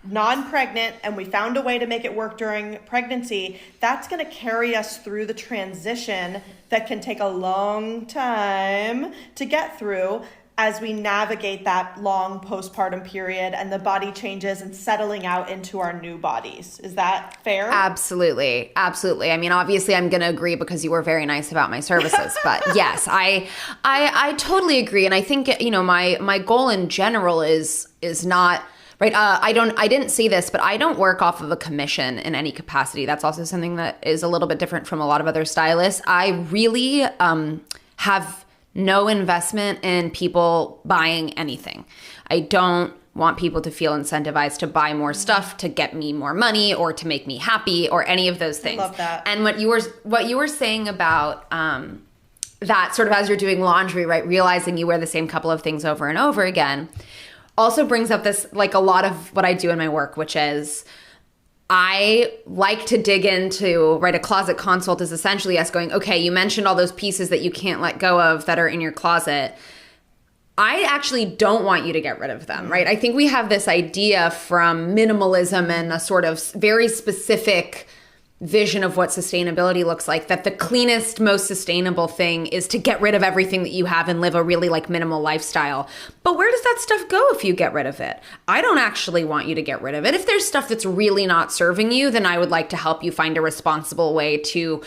non-pregnant and we found a way to make it work during pregnancy, that's going to carry us through the transition that can take a long time to get through as we navigate that long postpartum period and the body changes and settling out into our new bodies. Is that fair? Absolutely. Absolutely. I mean, obviously I'm going to agree because you were very nice about my services, but yes, I totally agree. And I think, my goal in general is not right. I didn't say this, but I don't work off of a commission in any capacity. That's also something that is a little bit different from a lot of other stylists. I really have no investment in people buying anything. I don't want people to feel incentivized to buy more stuff to get me more money or to make me happy or any of those things. I love that. And what you were saying about that sort of as you're doing laundry, right, realizing you wear the same couple of things over and over again, also brings up this, like a lot of what I do in my work, which is I like to dig into, right, a closet consult is essentially us going, okay, you mentioned all those pieces that you can't let go of that are in your closet. I actually don't want you to get rid of them, right? I think we have this idea from minimalism and a sort of very specific vision of what sustainability looks like, that the cleanest, most sustainable thing is to get rid of everything that you have and live a really minimal lifestyle. But where does that stuff go if you get rid of it? I don't actually want you to get rid of it. If there's stuff that's really not serving you, then I would like to help you find a responsible way to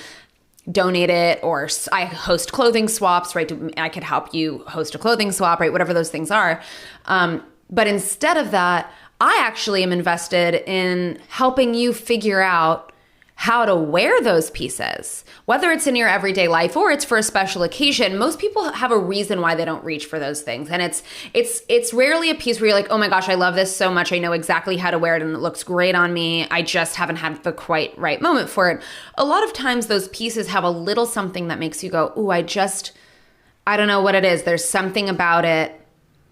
donate it, or I host clothing swaps, right? I could help you host a clothing swap, right? Whatever those things are. But instead of that, I actually am invested in helping you figure out how to wear those pieces, whether it's in your everyday life or it's for a special occasion. Most people have a reason why they don't reach for those things. And it's rarely a piece where you're like, oh my gosh, I love this so much. I know exactly how to wear it and it looks great on me. I just haven't had the quite right moment for it. A lot of times those pieces have a little something that makes you go, ooh, I don't know what it is. There's something about it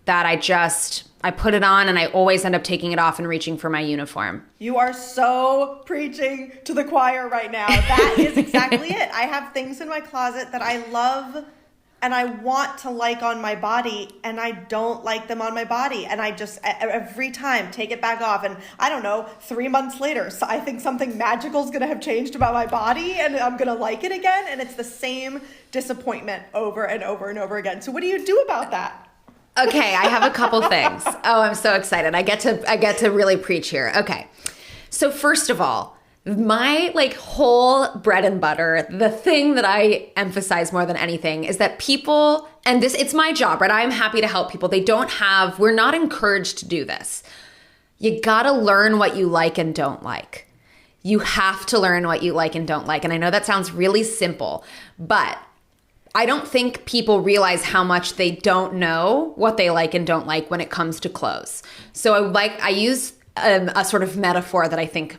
that I put it on and I always end up taking it off and reaching for my uniform. You are so preaching to the choir right now. That is exactly it. I have things in my closet that I love and I want to like on my body, and I don't like them on my body. And I just, every time, take it back off. And I don't know, 3 months later, so I think something magical is going to have changed about my body and I'm going to like it again. And it's the same disappointment over and over and over again. So what do you do about that? Okay, I have a couple things. Oh, I'm so excited. I get to really preach here. Okay. So first of all, my whole bread and butter, the thing that I emphasize more than anything is that people, and it's my job, right? I'm happy to help people. We're not encouraged to do this. You gotta learn what you like and don't like. You have to learn what you like and don't like. And I know that sounds really simple, but I don't think people realize how much they don't know what they like and don't like when it comes to clothes. So I use a sort of metaphor that I think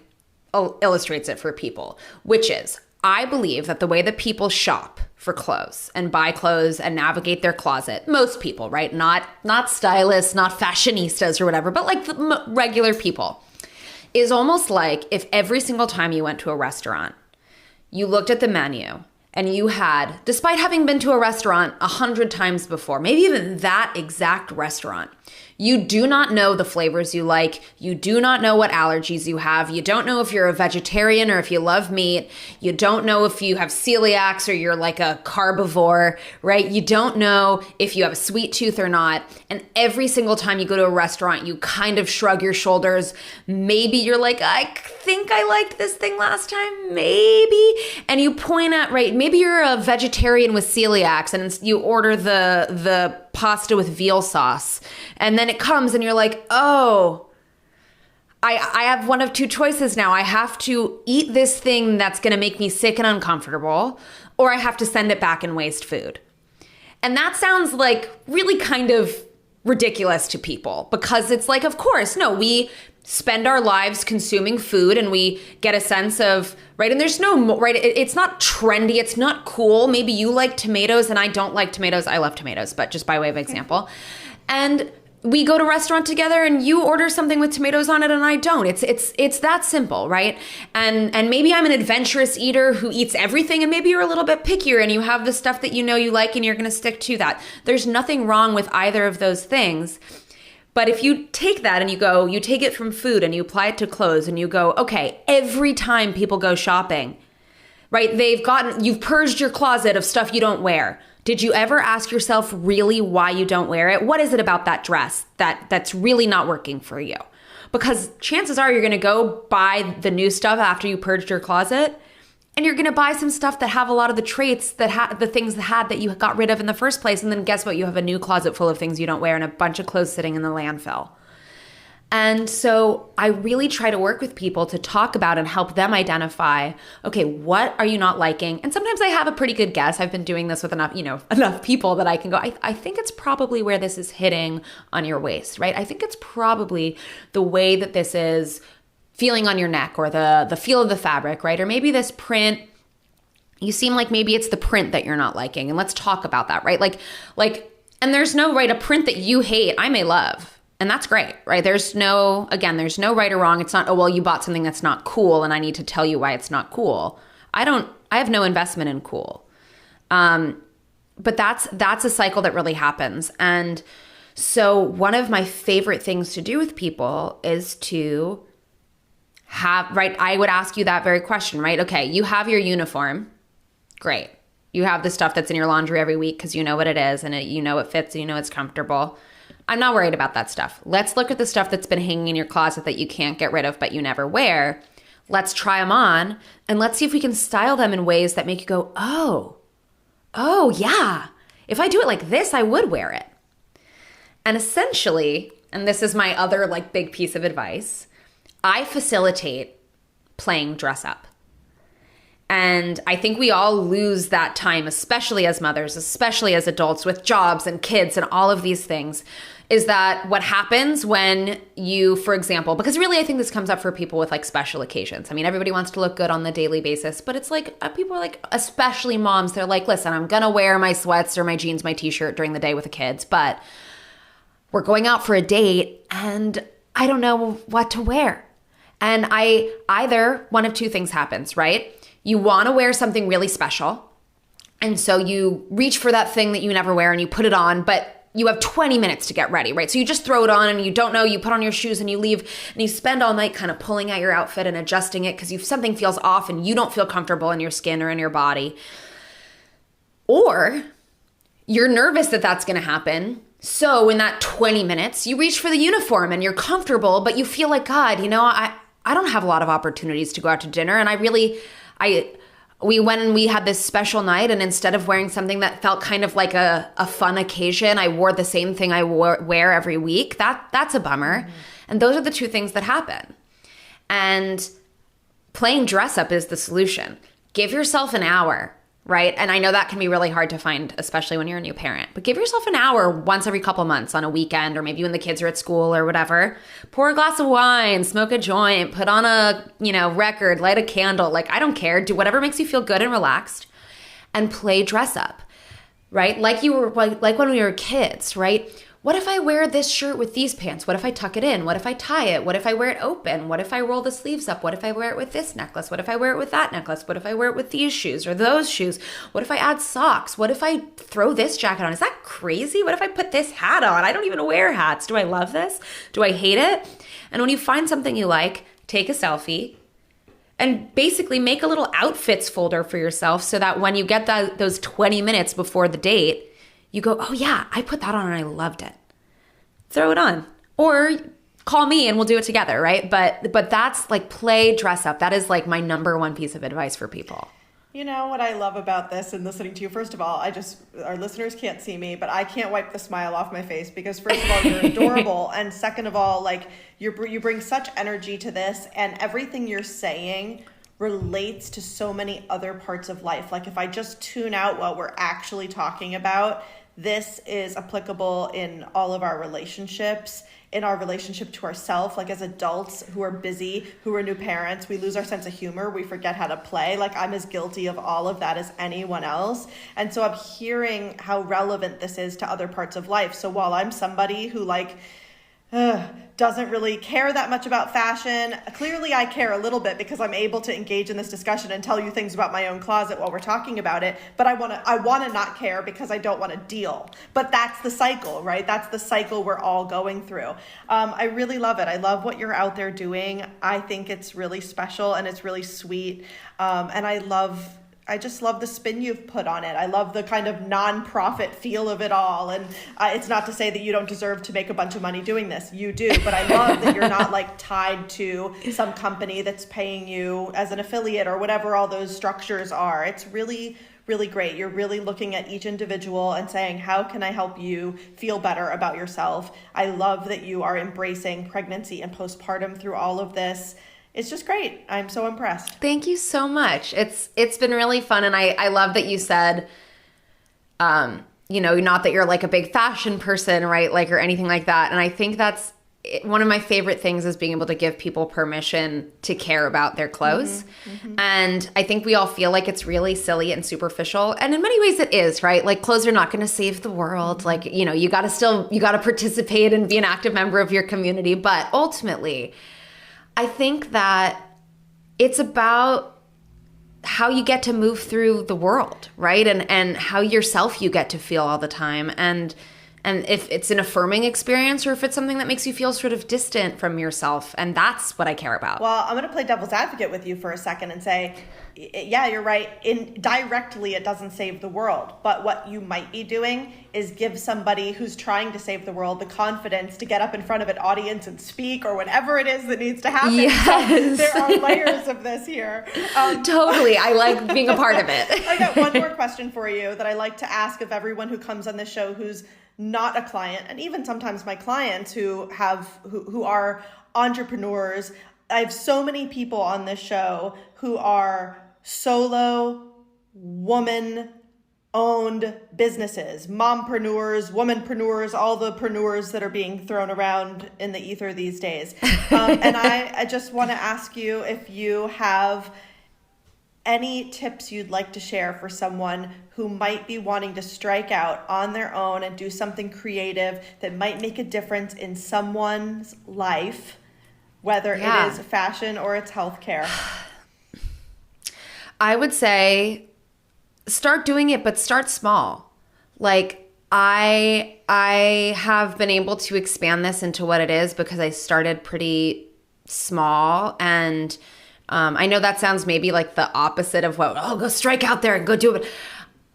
illustrates it for people, which is I believe that the way that people shop for clothes and buy clothes and navigate their closet, most people, right? Not stylists, not fashionistas or whatever, but like the regular people, is almost like if every single time you went to a restaurant, you looked at the menu and you had, despite having been to a restaurant 100 times before, maybe even that exact restaurant, you do not know the flavors you like. You do not know what allergies you have. You don't know if you're a vegetarian or if you love meat. You don't know if you have celiacs or you're like a carbivore, right? You don't know if you have a sweet tooth or not. And every single time you go to a restaurant, you kind of shrug your shoulders. Maybe you're like, I think I liked this thing last time, maybe. And you point at, right, maybe you're a vegetarian with celiacs and you order the pasta with veal sauce. And then it comes and you're like, oh, I have one of two choices now. I have to eat this thing that's going to make me sick and uncomfortable, or I have to send it back and waste food. And that sounds like really kind of ridiculous to people because it's like, of course, no, we spend our lives consuming food and we get a sense of, right? And there's no, right? It's not trendy. It's not cool. Maybe you like tomatoes and I don't like tomatoes. I love tomatoes, but just by way of example. And we go to a restaurant together and you order something with tomatoes on it and I don't. It's that simple, right? And maybe I'm an adventurous eater who eats everything, and maybe you're a little bit pickier and you have the stuff that you know you like and you're going to stick to that. There's nothing wrong with either of those things. But if you take that and you take it from food and you apply it to clothes and you go, okay, every time people go shopping, right? You've purged your closet of stuff you don't wear. Did you ever ask yourself really why you don't wear it? What is it about that dress that's really not working for you? Because chances are you're going to go buy the new stuff after you purged your closet, and you're going to buy some stuff that have a lot of the traits the things that you got rid of in the first place. And then guess what? You have a new closet full of things you don't wear and a bunch of clothes sitting in the landfill. And so I really try to work with people to talk about and help them identify, okay, what are you not liking? And sometimes I have a pretty good guess. I've been doing this with enough people that I can go, I think it's probably where this is hitting on your waist, right? I think it's probably the way that this is feeling on your neck or the feel of the fabric, right? Or maybe this print, you seem like maybe it's the print that you're not liking. And let's talk about that, right? And there's no, right, a print that you hate, I may love. And that's great, right? There's no right or wrong. It's not, oh, well, you bought something that's not cool and I need to tell you why it's not cool. I have no investment in cool. But that's a cycle that really happens. And so one of my favorite things to do with people is to have, right, I would ask you that very question, right? Okay, you have your uniform. Great. You have the stuff that's in your laundry every week because you know what it is and you know it fits and you know it's comfortable. I'm not worried about that stuff. Let's look at the stuff that's been hanging in your closet that you can't get rid of but you never wear. Let's try them on and let's see if we can style them in ways that make you go, oh yeah, if I do it like this, I would wear it. And essentially, and this is my other like big piece of advice, I facilitate playing dress up. And I think we all lose that time, especially as mothers, especially as adults with jobs and kids and all of these things, is that what happens when you, for example, because really I think this comes up for people with like special occasions. I mean, everybody wants to look good on the daily basis, but it's like people are like, especially moms, they're like, listen, I'm going to wear my sweats or my jeans, my t-shirt during the day with the kids, but we're going out for a date and I don't know what to wear. And either one of two things happens, right? You want to wear something really special. And so you reach for that thing that you never wear and you put it on, but you have 20 minutes to get ready, right? So you just throw it on and you don't know, you put on your shoes and you leave and you spend all night kind of pulling at your outfit and adjusting it because something feels off and you don't feel comfortable in your skin or in your body. Or you're nervous that that's going to happen. So in that 20 minutes, you reach for the uniform and you're comfortable, but you feel like, God, I don't have a lot of opportunities to go out to dinner. And we went and we had this special night, and instead of wearing something that felt kind of like a fun occasion, I wore the same thing I wear every week. That's a bummer. Mm-hmm. And those are the two things that happen. And playing dress up is the solution. Give yourself an hour, right? And I know that can be really hard to find, especially when you're a new parent. But give yourself an hour once every couple months on a weekend, or maybe when the kids are at school or whatever. Pour a glass of wine, smoke a joint, put on a record, light a candle. Like, I don't care. Do whatever makes you feel good and relaxed, and play dress up, right? Like when we were kids, right? What if I wear this shirt with these pants? What if I tuck it in? What if I tie it? What if I wear it open? What if I roll the sleeves up? What if I wear it with this necklace? What if I wear it with that necklace? What if I wear it with these shoes or those shoes? What if I add socks? What if I throw this jacket on? Is that crazy? What if I put this hat on? I don't even wear hats. Do I love this? Do I hate it? And when you find something you like, take a selfie and basically make a little outfits folder for yourself so that when you get those 20 minutes before the date, you go, oh yeah, I put that on and I loved it. Throw it on. Or call me and we'll do it together, right? But that's like play dress up. That is like my number one piece of advice for people. You know what I love about this and listening to you? First of all, our listeners can't see me, but I can't wipe the smile off my face because first of all, you're adorable. And second of all, like you bring such energy to this, and everything you're saying relates to so many other parts of life. Like if I just tune out what we're actually talking about, this is applicable in all of our relationships, in our relationship to ourselves. Like as adults who are busy, who are new parents, we lose our sense of humor. We forget how to play. Like I'm as guilty of all of that as anyone else. And so I'm hearing how relevant this is to other parts of life. So while I'm somebody who doesn't really care that much about fashion, clearly I care a little bit because I'm able to engage in this discussion and tell you things about my own closet while we're talking about it. But I want to not care because I don't want to deal. But that's the cycle, right? That's the cycle we're all going through. I really love it. I love what you're out there doing. I think it's really special and it's really sweet. And I just love the spin you've put on it. I love the kind of nonprofit feel of it all. And it's not to say that you don't deserve to make a bunch of money doing this. You do. But I love that you're not like tied to some company that's paying you as an affiliate or whatever all those structures are. It's really, really great. You're really looking at each individual and saying, how can I help you feel better about yourself? I love that you are embracing pregnancy and postpartum through all of this. It's just great. I'm so impressed. Thank you so much. It's been really fun. And I love that you said, not that you're like a big fashion person, right? Like, or anything like that. And I think that's one of my favorite things is being able to give people permission to care about their clothes. Mm-hmm, mm-hmm. And I think we all feel like it's really silly and superficial. And in many ways it is, right? Like clothes are not going to save the world. Like, you got to participate and be an active member of your community. But ultimately, I think that it's about how you get to move through the world, right? And how yourself you get to feel all the time. And if it's an affirming experience or if it's something that makes you feel sort of distant from yourself. And that's what I care about. Well, I'm going to play devil's advocate with you for a second and say, yeah, you're right. Indirectly, it doesn't save the world. But what you might be doing is give somebody who's trying to save the world the confidence to get up in front of an audience and speak, or whatever it is that needs to happen. Yes. So there are layers of this here. Totally. I like being a part of it. I got one more question for you that I like to ask of everyone who comes on this show who's not a client, and even sometimes my clients who are entrepreneurs. I have so many people on this show who are solo woman-owned businesses, mompreneurs, womanpreneurs, all the preneurs that are being thrown around in the ether these days. And I just want to ask you if you have any tips you'd like to share for someone who might be wanting to strike out on their own and do something creative that might make a difference in someone's life, whether it is fashion or it's healthcare. I would say start doing it, but start small. Like I have been able to expand this into what it is because I started pretty small, and I know that sounds maybe like the opposite of what, go strike out there and go do it. But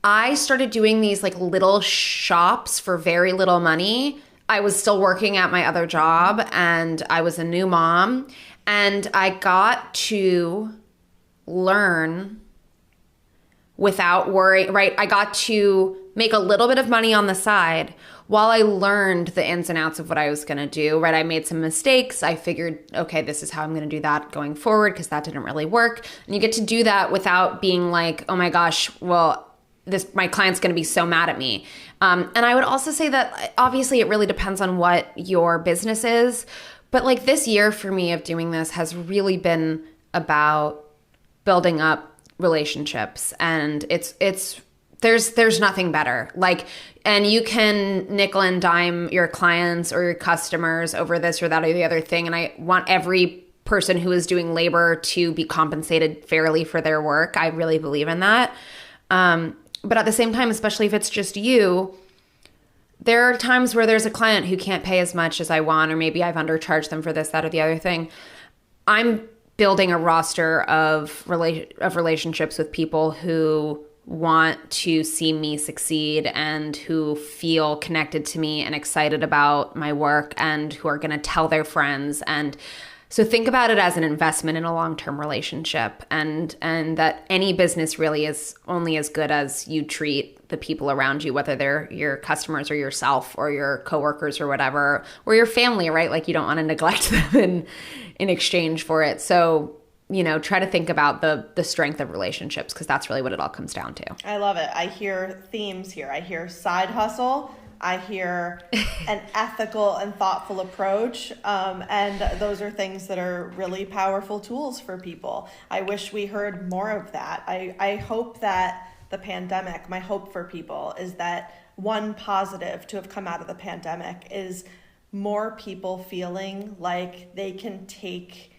I started doing these like little shops for very little money. I was still working at my other job and I was a new mom, and I got to learn without worry, right? I got to make a little bit of money on the side while I learned the ins and outs of what I was going to do, right? I made some mistakes. I figured, okay, this is how I'm going to do that going forward because that didn't really work. And you get to do that without being like, oh my gosh, well, my client's going to be so mad at me. And I would also say that obviously it really depends on what your business is. But like this year for me of doing this has really been about building up relationships, and there's nothing better. Like, and you can nickel and dime your clients or your customers over this or that or the other thing. And I want every person who is doing labor to be compensated fairly for their work. I really believe in that. But at the same time, especially if it's just you, there are times where there's a client who can't pay as much as I want, or maybe I've undercharged them for this, that, or the other thing. I'm building a roster of relationships with people who want to see me succeed and who feel connected to me and excited about my work and who are going to tell their friends. And so think about it as an investment in a long-term relationship, and that any business really is only as good as you treat the people around you, whether they're your customers or yourself or your coworkers or whatever, or your family, right? Like you don't want to neglect them in exchange for it. So, try to think about the strength of relationships, because that's really what it all comes down to. I love it. I hear themes here. I hear side hustle. I hear an ethical and thoughtful approach. And those are things that are really powerful tools for people. I wish we heard more of that. I hope that the pandemic, my hope for people is that one positive to have come out of the pandemic is more people feeling like they can take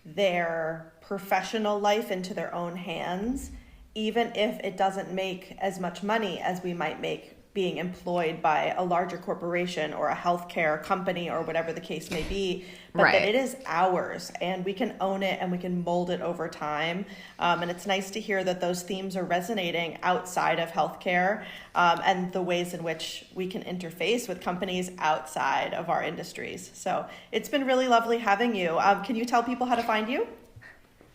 their professional life into their own hands, even if it doesn't make as much money as we might make being employed by a larger corporation or a healthcare company or whatever the case may be, but right. That it is ours and we can own it and we can mold it over time. And it's nice to hear that those themes are resonating outside of healthcare, and the ways in which we can interface with companies outside of our industries. So it's been really lovely having you. Can you tell people how to find you?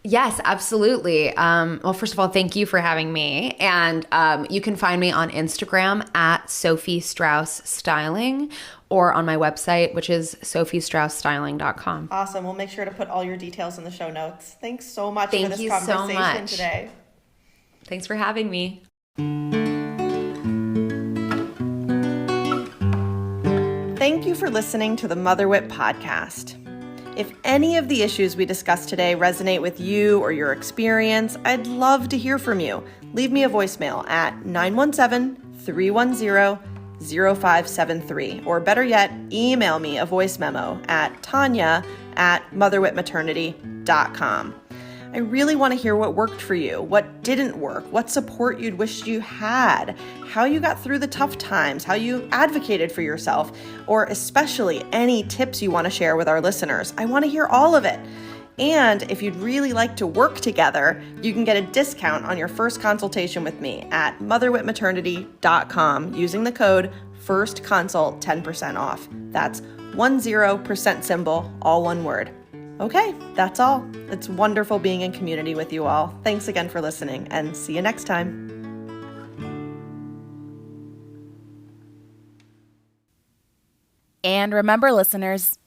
Yes, absolutely. Well, first of all, thank you for having me. And you can find me on Instagram at Sophie Strauss Styling, or on my website, which is sophiestraussstyling.com. Awesome. We'll make sure to put all your details in the show notes. Thanks so much for this conversation today. Thanks for having me. Thank you for listening to the Mother Wit podcast. If any of the issues we discussed today resonate with you or your experience, I'd love to hear from you. Leave me a voicemail at 917-310-0573, or better yet, email me a voice memo at tanya@motherwitmaternity.com. I really want to hear what worked for you, what didn't work, what support you'd wished you had, how you got through the tough times, how you advocated for yourself, or especially any tips you want to share with our listeners. I want to hear all of it. And if you'd really like to work together, you can get a discount on your first consultation with me at motherwitmaternity.com using the code FIRSTCONSULT 10% off. That's 10% symbol, all one word. Okay, that's all. It's wonderful being in community with you all. Thanks again for listening, and see you next time. And remember, listeners,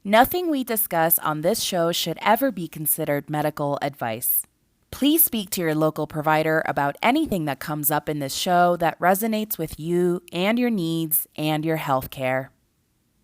nothing we discuss on this show should ever be considered medical advice. Please speak to your local provider about anything that comes up in this show that resonates with you and your needs and your health care.